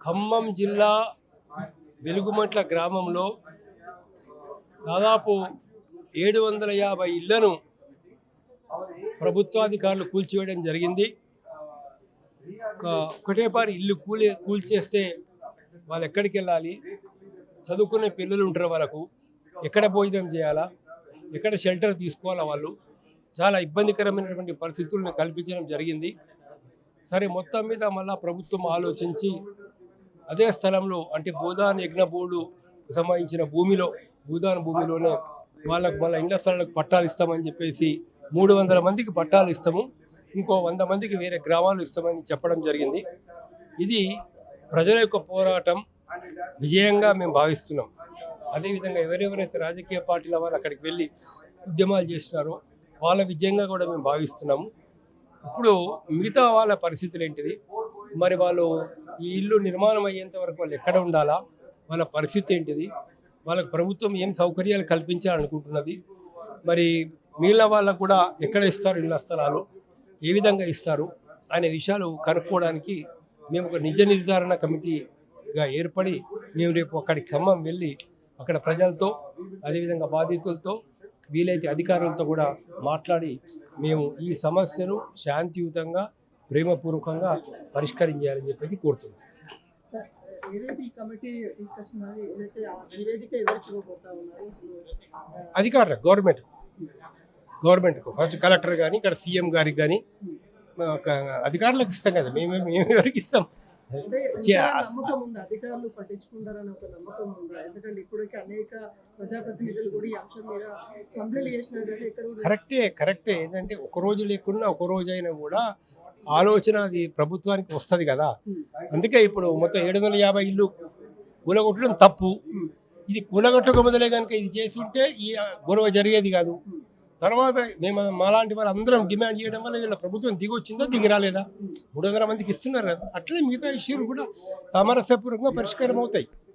ఖమ్మం జిల్లా వెలుగుమట్ల గ్రామంలో దాదాపు 750 ఇళ్లను ప్రభుత్వాధికారులు కూల్చివేయడం జరిగింది. ఒకటేపారి ఇల్లు కూల్చేస్తే వాళ్ళు ఎక్కడికి వెళ్ళాలి? చదువుకునే పిల్లలు ఉంటారు, వాళ్ళకు ఎక్కడ భోజనం చేయాలా, ఎక్కడ షెల్టర్ తీసుకోవాలా? వాళ్ళు చాలా ఇబ్బందికరమైనటువంటి పరిస్థితులను కల్పించడం జరిగింది. సరే, మొత్తం మీద మళ్ళా ప్రభుత్వం ఆలోచించి అదే స్థలంలో అంటే భూదాన్ యజ్ఞభూములు సంబంధించిన భూదాన్ భూమిలోనే వాళ్ళకు మళ్ళీ ఇండ్ల స్థలాలకు పట్టాలు ఇస్తామని చెప్పేసి 300 మందికి పట్టాలు ఇస్తాము, ఇంకో 100 మందికి వేరే గ్రామాలు ఇస్తామని చెప్పడం జరిగింది. ఇది ప్రజల యొక్క పోరాటం విజయంగా మేము భావిస్తున్నాం. అదేవిధంగా ఎవరెవరైతే రాజకీయ పార్టీల వాళ్ళు అక్కడికి వెళ్ళి ఉద్యమాలు చేసినారో వాళ్ళ విజయంగా కూడా మేము భావిస్తున్నాము. ఇప్పుడు మిగతా వాళ్ళ పరిస్థితులు ఏంటిది? మరి వాళ్ళు ఈ ఇల్లు నిర్మాణం అయ్యేంత వరకు వాళ్ళు ఎక్కడ ఉండాలా? వాళ్ళ పరిస్థితి ఏంటిది? వాళ్ళకు ప్రభుత్వం ఏం సౌకర్యాలు కల్పించాలనుకుంటున్నది? మరి మిగిలిన వాళ్ళకు కూడా ఎక్కడ ఇస్తారు ఇళ్ళ స్థలాలు, ఏ విధంగా ఇస్తారు అనే విషయాలు కనుక్కోవడానికి మేము ఒక నిజ నిర్ధారణ కమిటీగా ఏర్పడి మేము రేపు అక్కడికి ఖమ్మం వెళ్ళి అక్కడ ప్రజలతో అదేవిధంగా బాధితులతో వీలైతే అధికారులతో కూడా మాట్లాడి మేము ఈ సమస్యను శాంతియుతంగా ప్రేమపూర్వకంగా పరిష్కరించాలని చెప్పేసి కోరుతున్నాం. అధికారులు గవర్నమెంట్కు ఫస్ట్ కలెక్టర్ కానీ ఇక్కడ సీఎం గారికి కానీ అధికారులకు ఇస్తాం కదా, మేము ఎవరికి ఇస్తాం? అధికారులు పట్టించుకుంటారని ఒక నమ్మకం ఉందా? ఎందుకంటే ఇప్పటికీ అనేక ప్రజాప్రతినిధులు కూడా ఈ అంశం మీద కంప్లైంట్ చేసినారు. కరెక్టే ఏంటంటే ఒక రోజు లేకున్నా ఒక రోజు అయినా కూడా ఆలోచన అది ప్రభుత్వానికి వస్తుంది కదా. అందుకే ఇప్పుడు మొత్తం 750 ఇల్లు కూలగొట్టడం తప్పు. ఇది కూలగొట్టక మొదలే కనుక ఇది చేసి ఉంటే ఈ గొడవ జరిగేది కాదు. తర్వాత మేము మాలాంటి వాళ్ళు అందరం డిమాండ్ చేయడం వల్ల వీళ్ళ ప్రభుత్వం దిగొచ్చిందో దిగి రాలేదా? 300 మందికి ఇస్తున్నారు కదా. అట్లే మిగతా ఇష్యూలు కూడా సామరస్యపూర్వకంగా పరిష్కారం అవుతాయి.